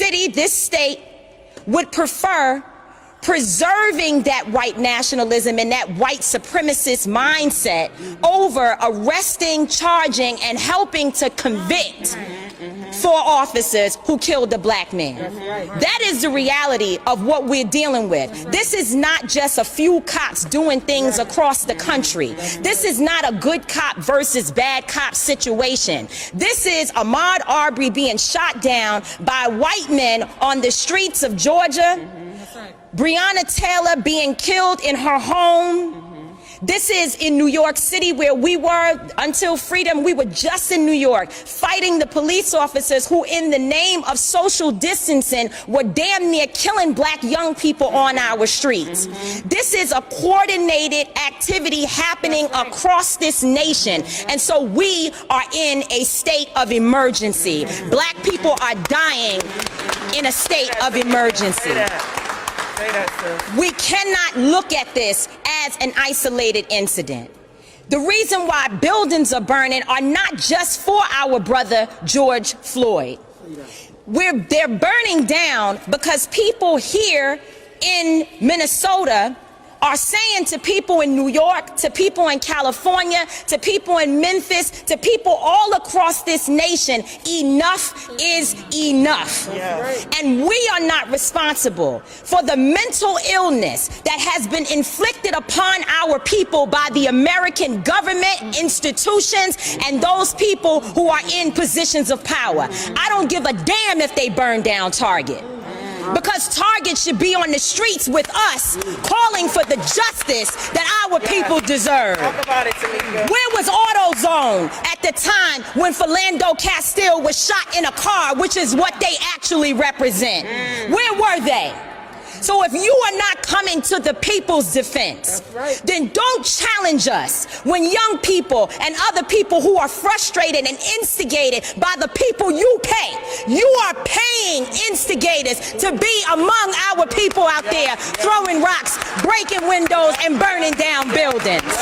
city, this state, would prefer preserving that white nationalism and that white supremacist mindset over arresting, charging, and helping to convict 4 officers who killed a black man. That is the reality of what we're dealing with. This is not just a few cops doing things across the country. This is not a good cop versus bad cop situation. This is Ahmaud Arbery being shot down by white men on the streets of Georgia. Breonna Taylor being killed in her home. This is in New York City, where we were until freedom. We were just in New York fighting the police officers who, in the name of social distancing, were damn near killing black young people on our streets. This is a coordinated activity happening across this nation. And so we are in a state of emergency. Black people are dying in a state of emergency. We cannot look at this as an isolated incident. The reason why buildings are burning are not just for our brother George Floyd. They're burning down because people here in Minnesota are saying to people in New York, to people in California, to people in Memphis, to people all across this nation, enough is enough. And we are not responsible for the mental illness that has been inflicted upon our people by the American government, institutions, and those people who are in positions of power. I don't give a damn if they burn down Target, because Target should be on the streets with us, calling for the justice that our people deserve. Talk about it, Tamika. Where was AutoZone at the time when Philando Castile was shot in a car, which is what they actually represent? Where were they? So if you are not coming to the people's defense, then don't challenge us when young people and other people who are frustrated and instigated by the people you pay. You are paying instigators to be among our people out there throwing rocks, breaking windows, and burning down buildings.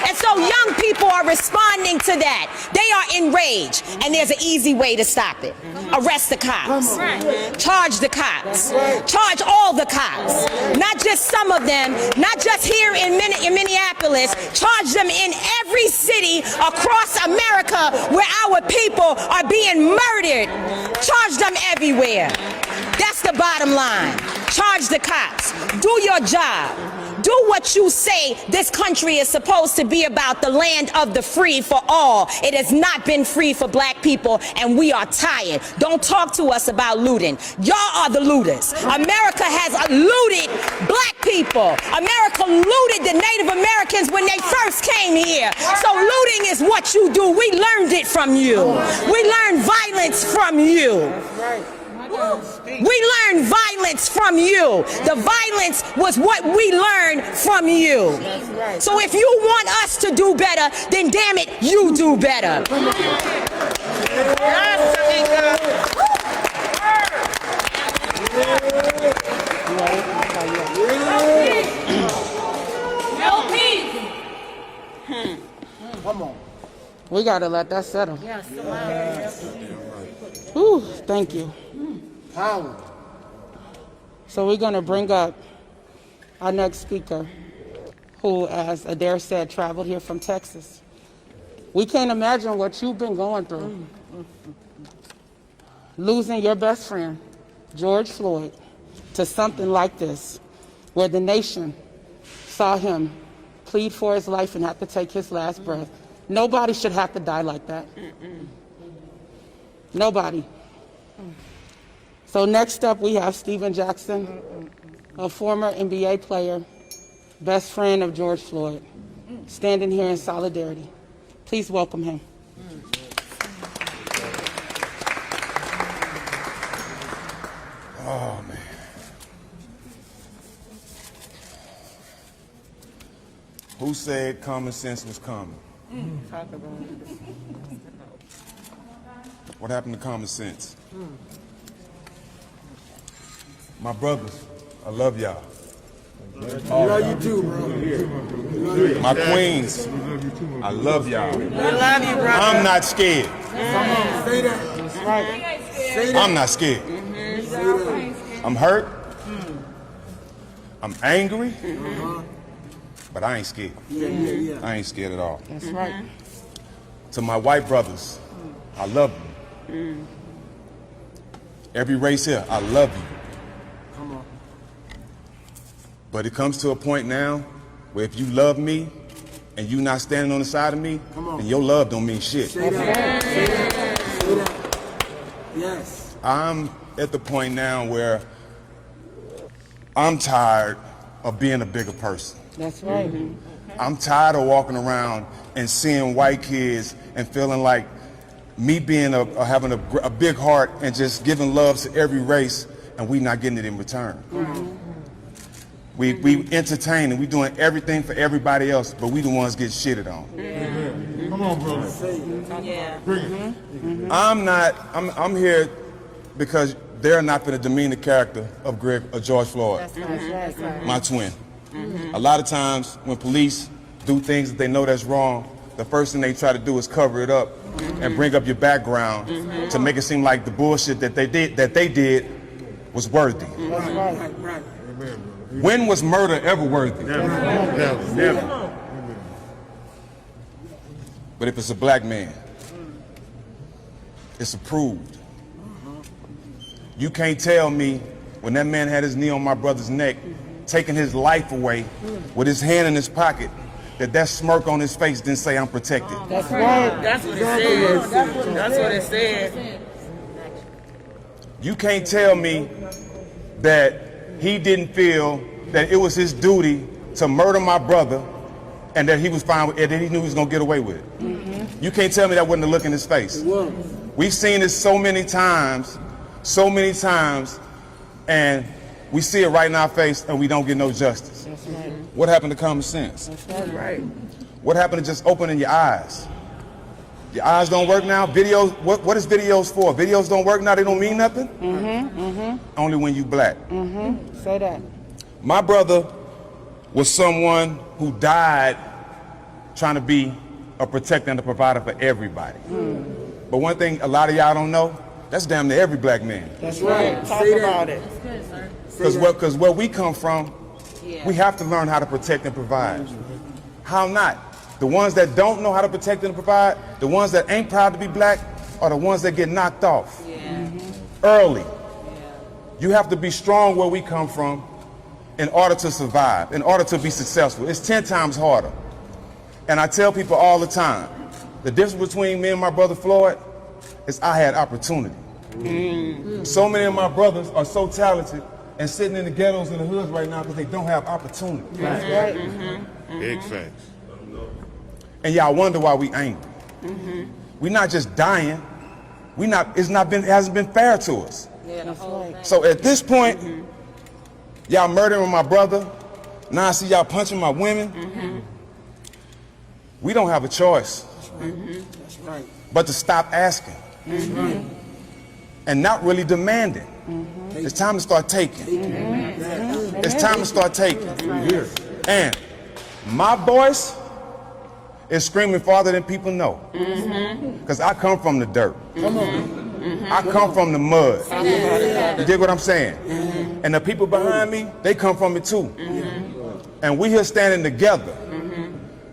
And so young people are responding to that. They are enraged, and there's an easy way to stop it. Arrest the cops. Charge the cops. Charge all the cops. Not just some of them, not just here in Minneapolis. Charge them in every city across America where our people are being murdered. Charge them everywhere. That's the bottom line. Charge the cops. Do your job. Do what you say this country is supposed to be about, the land of the free for all. It has not been free for black people, and we are tired. Don't talk to us about looting. Y'all are the looters. America has looted black people. America looted the Native Americans when they first came here. So looting is what you do. We learned it from you. We learned violence from you. We learned violence from you. The violence was what we learned from you. So if you want us to do better, then damn it, you do better. Come on. We gotta let that settle. Whew, thank you. So we're going to bring up our next speaker, who, as Adair said, traveled here from Texas. We can't imagine what you've been going through. Losing your best friend, George Floyd, to something like this, where the nation saw him plead for his life and have to take his last breath. Nobody should have to die like that. Nobody. So next up, we have Stephen Jackson, a former NBA player, best friend of George Floyd, standing here in solidarity. Please welcome him. Oh, man. Who said common sense was common? Talk about it. What happened to common sense? My brothers, I love y'all. Love you too, bro. My queens, I love y'all. We love you, brother. I'm not scared. Say that. That's right. Say that. I'm not scared. I'm hurt. I'm angry. But I ain't scared. I ain't scared at all. That's right. To my white brothers, I love you. Every race here, I love you. Come on. But it comes to a point now where if you love me and you not standing on the side of me, then your love don't mean shit. Say that. Say that. Say that. Yes. I'm at the point now where I'm tired of being a bigger person. That's right. I'm tired of walking around and seeing white kids and feeling like me being having a big heart and just giving love to every race and we not getting it in return. We entertain and we doing everything for everybody else, but we the ones get shitted on. Come on, brother. Yeah. Bring it. I'm here because they're not going to demean the character of George Floyd, That's right. my twin. A lot of times when police do things that they know that's wrong, the first thing they try to do is cover it up and bring up your background to make it seem like the bullshit that they did was worthy. Right. When was murder ever worthy? Never. But if it's a black man, it's approved. You can't tell me when that man had his knee on my brother's neck, taking his life away with his hand in his pocket, that smirk on his face didn't say I'm protected. That's right. That's what it says. That's what it says. You can't tell me that he didn't feel that it was his duty to murder my brother and that he was fine with it, that he knew he was gonna get away with it. You can't tell me that wasn't a look in his face. We've seen this so many times, and we see it right in our face and we don't get no justice. That's right. What happened to common sense? That's right. What happened to just opening your eyes? Your eyes don't work now? Videos, what is videos for? Videos don't work now, they don't mean nothing? Only when you black. Say that. My brother was someone who died trying to be a protector and a provider for everybody. But one thing a lot of y'all don't know, that's damn near every black man. That's right. Talk about it. Because where we come from, we have to learn how to protect and provide. How not? The ones that don't know how to protect and provide, the ones that ain't proud to be black, are the ones that get knocked off early. You have to be strong where we come from in order to survive, in order to be successful. It's 10 times harder. And I tell people all the time, the difference between me and my brother Floyd is I had opportunity. So many of my brothers are so talented and sitting in the ghettos and the hoods right now because they don't have opportunity. That's right. Big facts. And y'all wonder why we angry. We're not just dying. It hasn't been fair to us. That's right. So at this point, y'all murdering my brother. Now I see y'all punching my women. We don't have a choice but to stop asking and not really demanding. It's time to start taking. It's time to start taking. And my voice is screaming farther than people know. Because I come from the dirt. I come from the mud. You dig what I'm saying? And the people behind me, they come from it too. And we here standing together.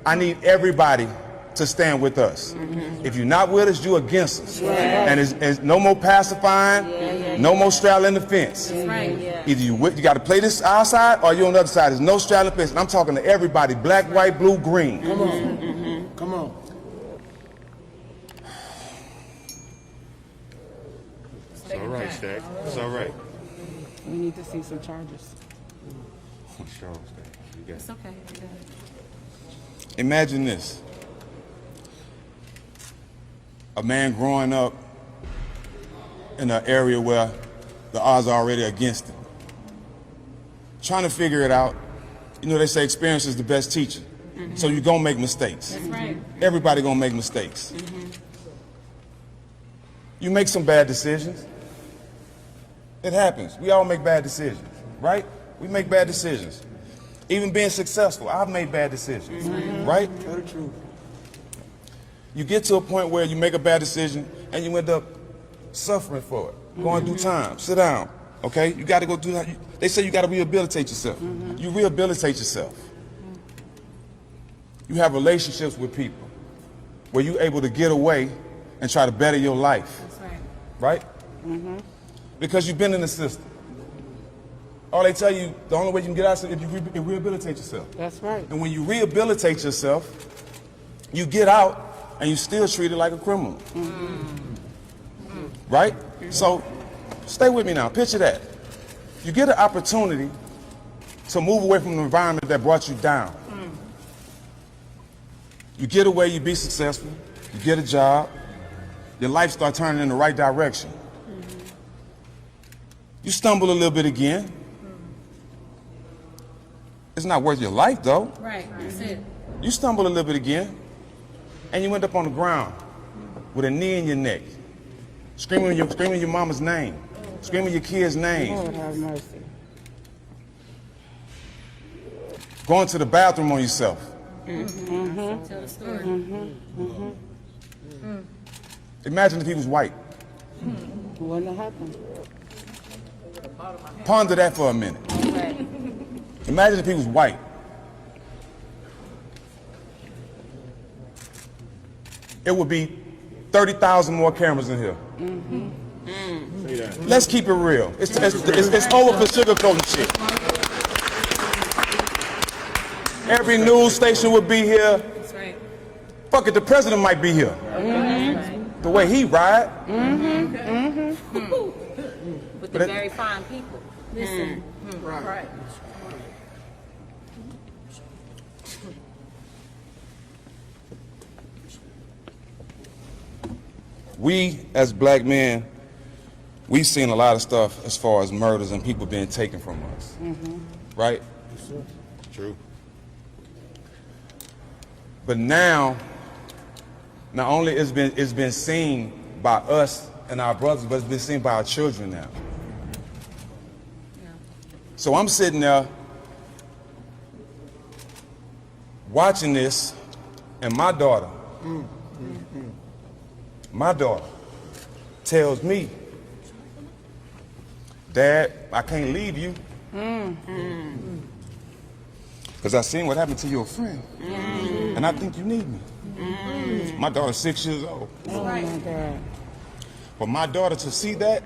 I need everybody to stand with us. If you're not with us, you're against us. And it's no more pacifying, no more straddling the fence. Either you got to play this our side or you're on the other side. There's no straddling the fence. And I'm talking to everybody, black, white, blue, green. Come on. Come on. It's all right, Stack. It's all right. We need to see some charges. Sure, Stack. You got it. It's okay. Imagine this. A man growing up in an area where the odds are already against him. Trying to figure it out. You know, they say experience is the best teacher. So you're going to make mistakes. That's right. Everybody going to make mistakes. You make some bad decisions. It happens. We all make bad decisions, right? We make bad decisions. Even being successful, I've made bad decisions, right? Tell the truth. You get to a point where you make a bad decision and you end up suffering for it. Going through time. Sit down. Okay? You got to go do that. They say you got to rehabilitate yourself. You rehabilitate yourself. You have relationships with people where you're able to get away and try to better your life. That's right. Right? Because you've been in the system. All they tell you, the only way you can get out is if you rehabilitate yourself. That's right. And when you rehabilitate yourself, you get out and you still treated like a criminal. Right? So stay with me now. Picture that. You get an opportunity to move away from the environment that brought you down. You get away, you be successful, you get a job, your life starts turning in the right direction. You stumble a little bit again. It's not worth your life though. Right. That's it. You stumble a little bit again, and you end up on the ground with a knee in your neck, screaming your mama's name, screaming your kid's name, Lord have mercy. going to the bathroom on yourself. Tell the story. Imagine if he was white. Wouldn't have happened. Ponder that for a minute. Right. Imagine if he was white. It would be 30,000 more cameras in here. Let's keep it real. It's over for sugarcoating shit. Every news station would be here. That's right. Fuck it, the president might be here. The way he ride. With the very fine people. Listen. Right. We, as black men, we've seen a lot of stuff as far as murders and people being taken from us. Right? True. But now, not only it's been seen by us and our brothers, but it's been seen by our children now. So I'm sitting there watching this, and my daughter tells me, Dad, I can't leave you. Because I seen what happened to your friend. And I think you need me. My daughter's 6 years old. Oh my God. For my daughter to see that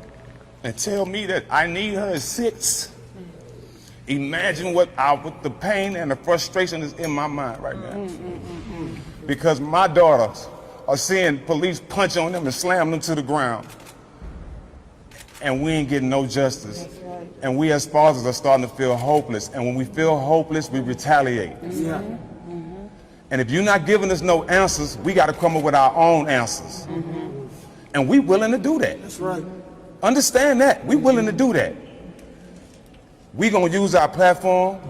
and tell me that I need her at 6, imagine what the pain and the frustration is in my mind right now. Because my daughters are seeing police punch on them and slam them to the ground. And we ain't getting no justice. And we as fathers are starting to feel hopeless. And when we feel hopeless, we retaliate. And if you're not giving us no answers, we got to come up with our own answers. And we willing to do that. That's right. Understand that. We willing to do that. We gonna use our platform.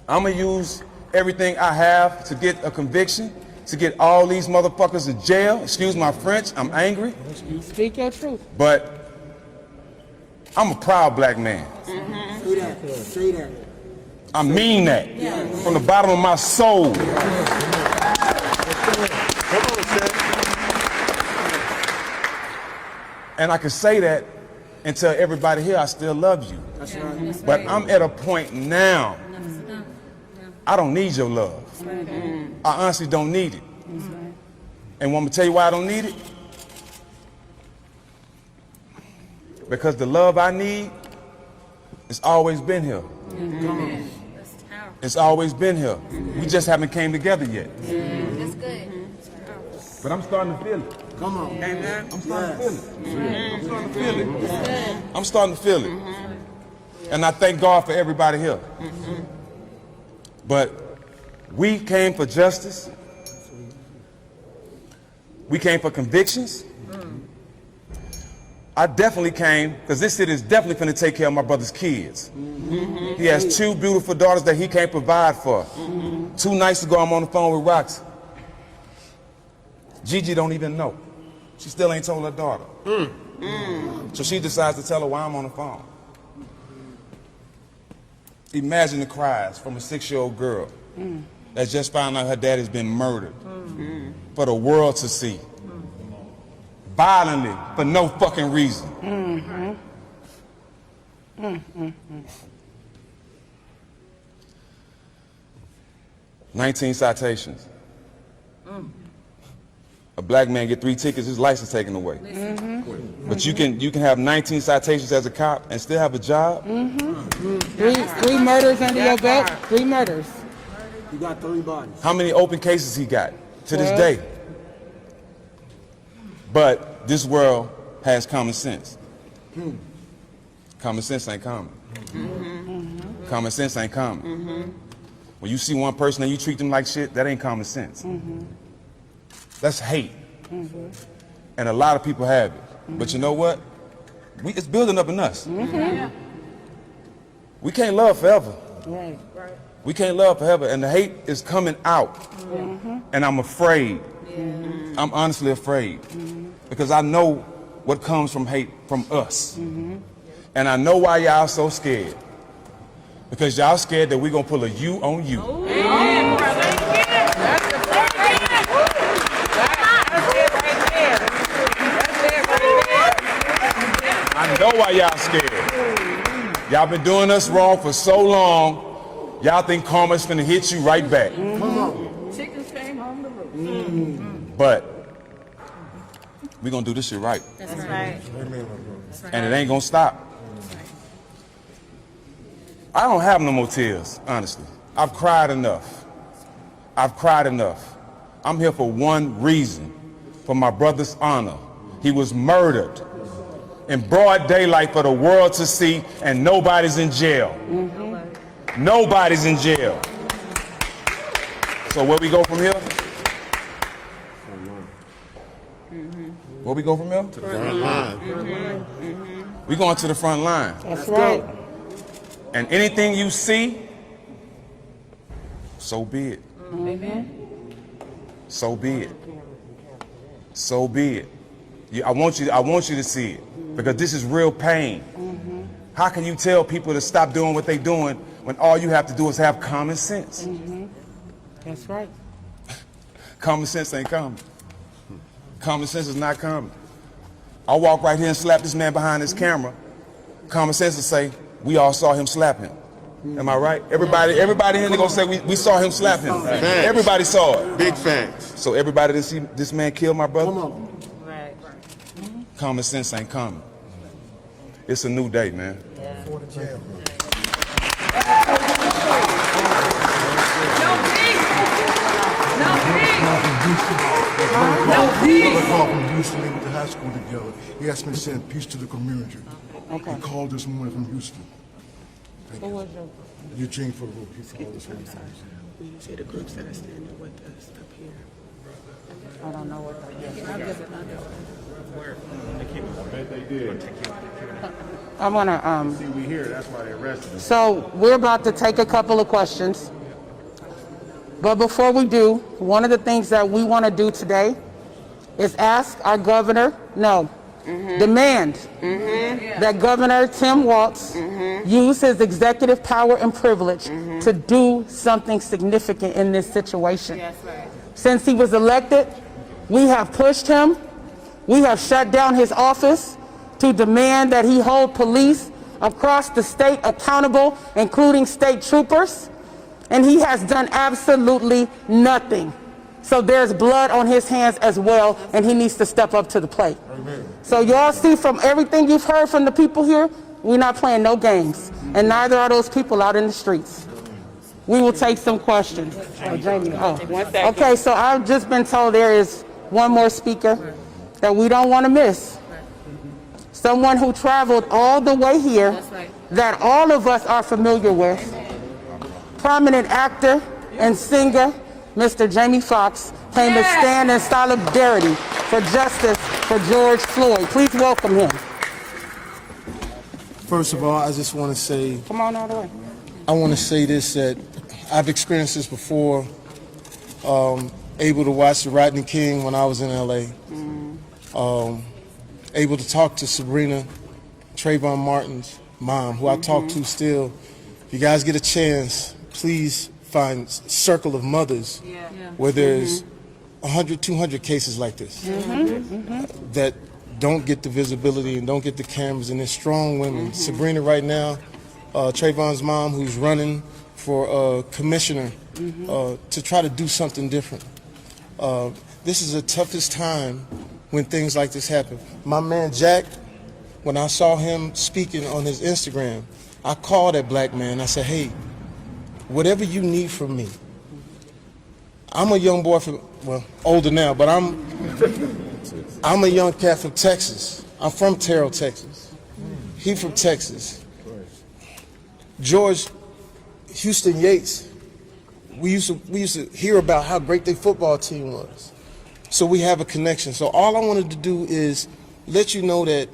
I'm gonna use everything I have to get a conviction, to get all these motherfuckers in jail. Excuse my French, I'm angry. Speak your truth. But I'm a proud black man. Say that. Say that. I mean that from the bottom of my soul. And I can say that and tell everybody here I still love you. That's right. But I'm at a point now, I don't need your love. I honestly don't need it. And want me to tell you why I don't need it? Because the love I need has always been here. It's always been here. We just haven't came together yet. That's good. But I'm starting to feel it. Come on. Amen. I'm starting to feel it. I'm starting to feel it. I'm starting to feel it. And I thank God for everybody here. But we came for justice. We came for convictions. I definitely came because this city is definitely going to take care of my brother's kids. He has 2 beautiful daughters that he can't provide for. 2 nights ago, I'm on the phone with Roxy. Gigi don't even know. She still ain't told her daughter. So she decides to tell her why I'm on the phone. Imagine the cries from a 6-year-old girl that just found out her daddy's been murdered for the world to see. Violently, for no fucking reason. "19 citations. A black man get 3 tickets, his license taken away. But you can have 19 citations as a cop and still have a job. Three murders under your belt. 3 murders. You got 3 bodies. How many open cases he got to this 12. day? But this world has common sense. Common sense ain't common. Common sense ain't common. When you see one person and you treat them like shit, that ain't common sense. That's hate. And a lot of people have it. But you know what? It's building up in us. We can't love forever. Right. We can't love forever. And the hate is coming out. And I'm afraid. I'm honestly afraid. Because I know what comes from hate from us. And I know why y'all so scared. Because y'all scared that we're going to pull a you on you. I know why y'all scared. Y'all been doing us wrong for so long, y'all think karma's finna hit you right back. Chickens came home to roost. But we're gonna do this shit right. That's right. And it ain't gonna stop. I don't have no more tears, honestly. I've cried enough. I've cried enough. I'm here for one reason, for my brother's honor. He was murdered in broad daylight for the world to see, and nobody's in jail. Nobody's in jail. So where we go from here? Where we go from here? To the front line. We going to the front line. That's right. And anything you see, so be it. So be it. So be it. I want you to see it, because this is real pain. How can you tell people to stop doing what they're doing when all you have to do is have common sense? That's right. Common sense ain't common. Common sense is not common. I'll walk right here and slap this man behind his camera. Common sense will say, we all saw him slap him. Am I right? Everybody here gonna say we saw him slap him. Facts. Everybody saw it. Big facts. So everybody didn't see this man kill my brother? Right. Common sense ain't common. It's a new day, man. I called from Houston. They went to high school together. He asked me to send peace to the community. Okay. He called this morning from Houston. Who was your... Eugene Farouk. He called this morning. Will you say the groups that are standing with us up here? I don't know what I bet they did. I want to... See, we here. That's why they arrested us. So we're about to take a couple of questions. But before we do, one of the things that we want to do today is ask our governor, demand that Governor Tim Walz use his executive power and privilege to do something significant in this situation. That's right. Since he was elected, we have pushed him. We have shut down his office to demand that he hold police across the state accountable, including state troopers. And he has done absolutely nothing. So there's blood on his hands as well, and he needs to step up to the plate. So y'all see from everything you've heard from the people here, we're not playing no games, and neither are those people out in the streets. We will take some questions. Okay, so I've just been told there is one more speaker that we don't want to miss. Someone who traveled all the way here that all of us are familiar with. Prominent actor and singer, Mr. Jamie Foxx, came to stand in solidarity for justice for George Floyd. Please welcome him. First of all, I just want to say, Come on all the way. I want to say this, that I've experienced this before, able to watch the Rodney King when I was in LA, able to talk to Sabrina Trayvon Martin's mom, who I talk to still. If you guys get a chance, please find Circle of Mothers where there's 100, 200 cases like this that don't get the visibility and don't get the cameras. And there's strong women. Sabrina right now, Trayvon's mom, who's running for commissioner to try to do something different. This is the toughest time when things like this happen. My man Jack, when I saw him speaking on his Instagram, I called that black man. I said, hey, whatever you need from me. I'm a young boy from, well, older now, but I'm a young cat from Texas. I'm from Terrell, Texas. He from Texas. George Houston Yates, we used to hear about how great their football team was. So we have a connection. So all I wanted to do is let you know that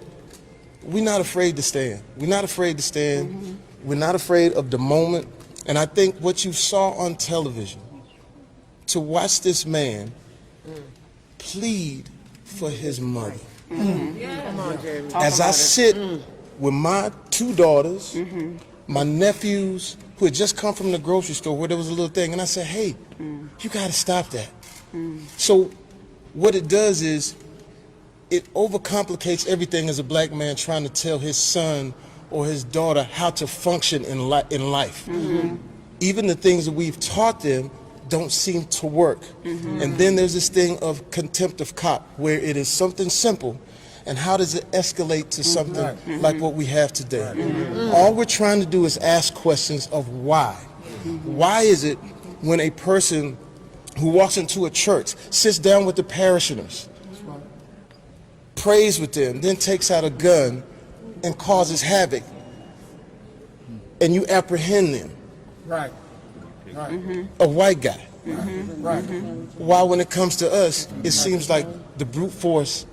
we're not afraid to stand. We're not afraid to stand. We're not afraid of the moment. And I think what you saw on television, to watch this man plead for his mother. As I sit with my 2 daughters, my nephews who had just come from the grocery store where there was a little thing, and I said, hey, you gotta stop that. So what it does is it overcomplicates everything as a black man trying to tell his son or his daughter how to function in life. Even the things that we've taught them don't seem to work. And then there's this thing of contempt of cop, where it is something simple, and how does it escalate to something like what we have today? All we're trying to do is ask questions of why. Why is it when a person who walks into a church, sits down with the parishioners, prays with them, then takes out a gun and causes havoc, and you apprehend them? Right. A white guy. Why, when it comes to us, it seems like the brute force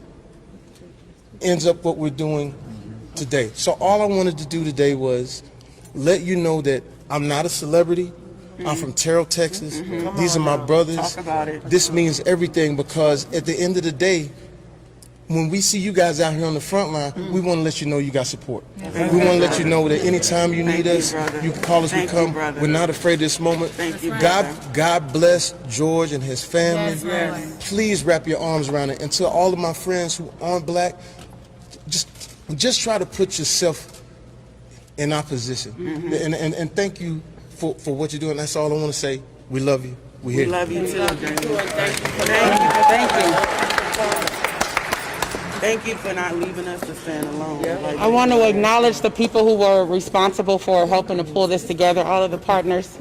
ends up what we're doing today. So all I wanted to do today was let you know that I'm not a celebrity. I'm from Terrell, Texas. These are my brothers. Talk about it. This means everything, because at the end of the day, when we see you guys out here on the front line, we want to let you know you got support. We want to let you know that anytime you need us, you can call us, we come. We're not afraid of this moment. God bless George and his family. Please wrap your arms around it. And to all of my friends who aren't black, just try to put yourself in our position. And thank you for what you're doing. That's all I want to say. We love you. We're here. We love you too. Thank you for not leaving us to stand alone. I want to acknowledge the people who were responsible for helping to pull this together, all of the partners.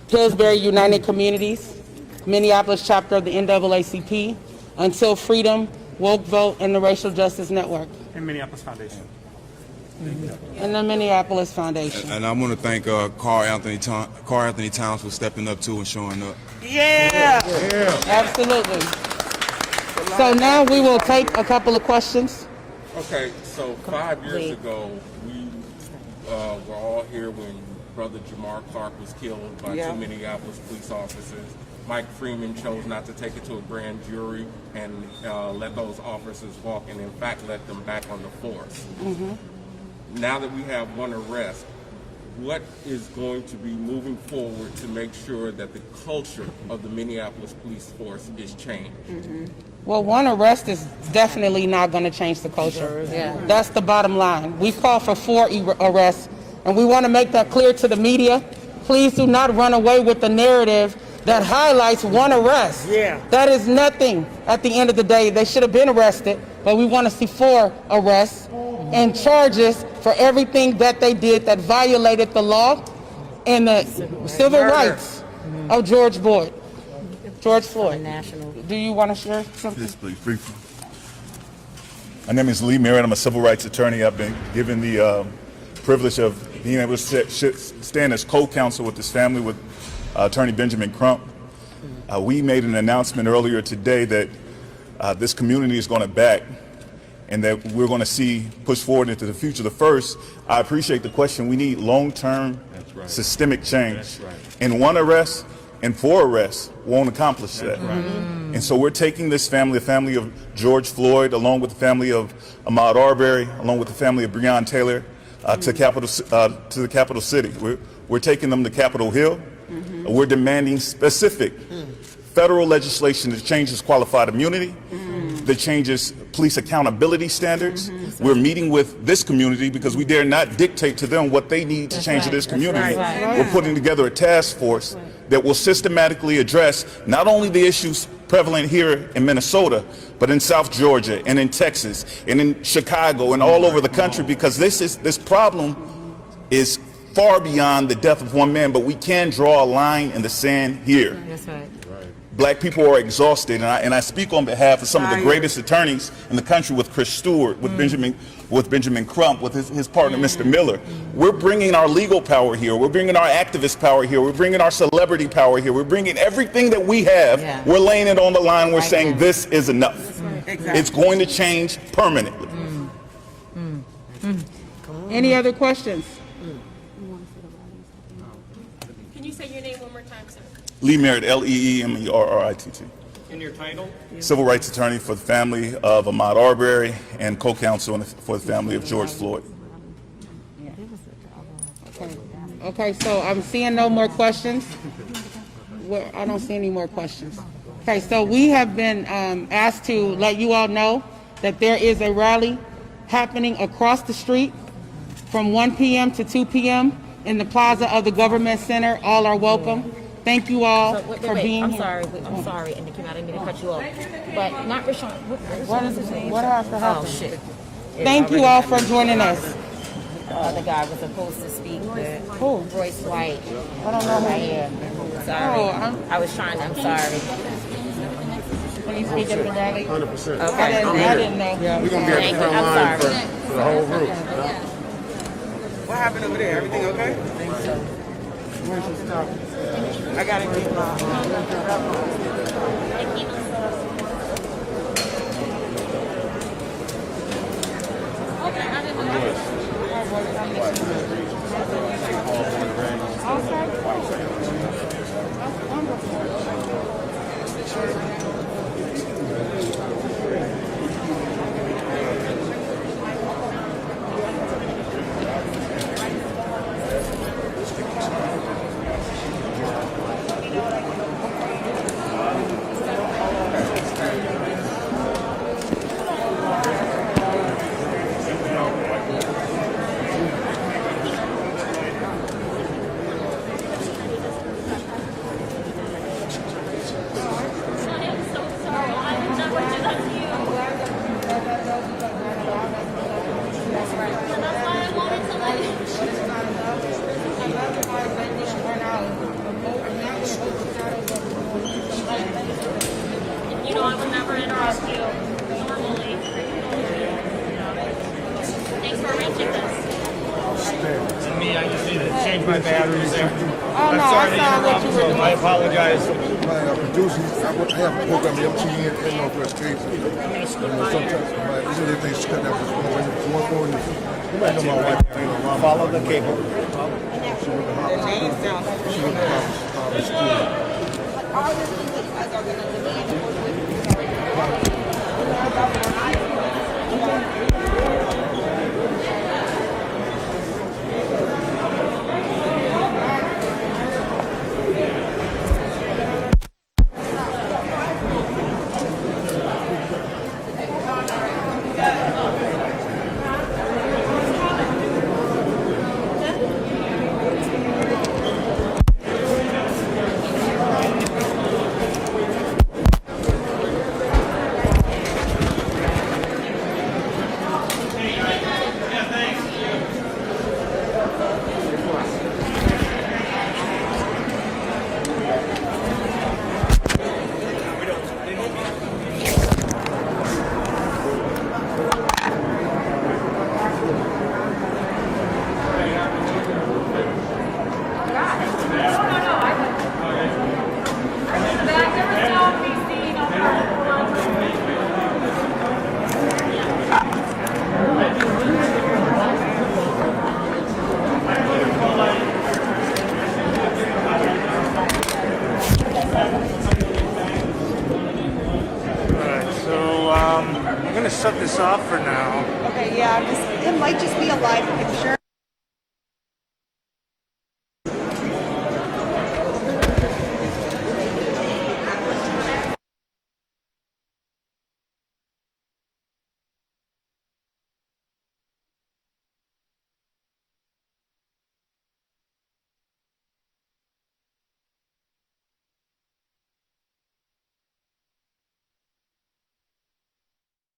Pillsbury United Communities, Minneapolis chapter of the NAACP, Until Freedom, Woke Vote, and the Racial Justice Network. And Minneapolis Foundation. And the Minneapolis Foundation. And I want to thank Carl Anthony Towns for stepping up too and showing up. Yeah. Absolutely. So now we will take a couple of questions. Okay, so 5 years ago, we were all here when Brother Jamar Clark was killed by 2 Minneapolis police officers. Mike Freeman chose not to take it to a grand jury and let those officers walk, and in fact let them back on the force. Now that we have one arrest, what is going to be moving forward to make sure that the culture of the Minneapolis police force is changed? Well, one arrest is definitely not going to change the culture. That's the bottom line. We've called for 4 arrests, and we want to make that clear to the media. Please do not run away with the narrative that highlights one arrest. That is nothing at the end of the day. They should have been arrested, but we want to see 4 arrests and charges for everything that they did that violated the law and the civil rights of George Floyd. Do you want to share something? Yes, please, briefly. My name is Lee Merritt. I'm a civil rights attorney. I've been given the privilege of being able to stand as co-counsel with this family with Attorney Benjamin Crump. We made an announcement earlier today that this community is going to back and that we're going to see push forward into the future. The first, I appreciate the question. We need long-term systemic change. And 1 arrest and 4 arrests won't accomplish that. And so we're taking this family, the family of George Floyd, along with the family of Ahmaud Arbery, along with the family of Breonna Taylor, to the capital city. We're taking them to Capitol Hill. We're demanding specific federal legislation that changes qualified immunity, that changes police accountability standards. We're meeting with this community because we dare not dictate to them what they need to change this community. We're putting together a task force that will systematically address not only the issues prevalent here in Minnesota, but in South Georgia and in Texas and in Chicago and all over the country, because this problem is far beyond the death of one man, but we can draw a line in the sand here. That's right. Black people are exhausted, and I speak on behalf of some of the greatest attorneys in the country, with Chris Stewart, with Benjamin Crump, with his partner, Mr. Miller. We're bringing our legal power here. We're bringing our activist power here. We're bringing our celebrity power here. We're bringing everything that we have. Yeah. We're laying it on the line. We're saying this is enough. It's going to change permanently. Any other questions? Can you say your name one more time, sir? Lee Merritt, Leemerritt. And your title? Civil rights attorney for the family of Ahmaud Arbery and co-counsel for the family of George Floyd. Okay, so I'm seeing no more questions. I don't see any more questions. Okay, so we have been asked to let you all know that there is a rally happening across the street from 1 p.m. to 2 p.m. in the plaza of the Government Center. All are welcome. Thank you all for being here. I'm sorry, and I didn't mean to cut you off. But not Rashawn. What is his name? What has to happen? Oh, shit. Thank you all for joining us. The guy was supposed to speak with Who? Royce White. I don't know Right who. here. Sorry. Oh, I was trying. I'm sorry. Can you speak up for that? 100%. Okay. I didn't know. We're going to be at Thank the you. front I'm line sorry. for the whole group. What happened over there? Everything okay? Where's your stuff? I got it. You know, I would never interrupt you normally. Thanks for arranging this. To me, I just need to change my batteries there. Oh, no, I saw what you were doing. I apologize. My producer, I would have a program MTN and over a case. Sometimes usually things cut out for one point. You might know my wife. Follow the cable. She was a school. I'm gonna shut this off for now. Okay, yeah, it might just be a live picture.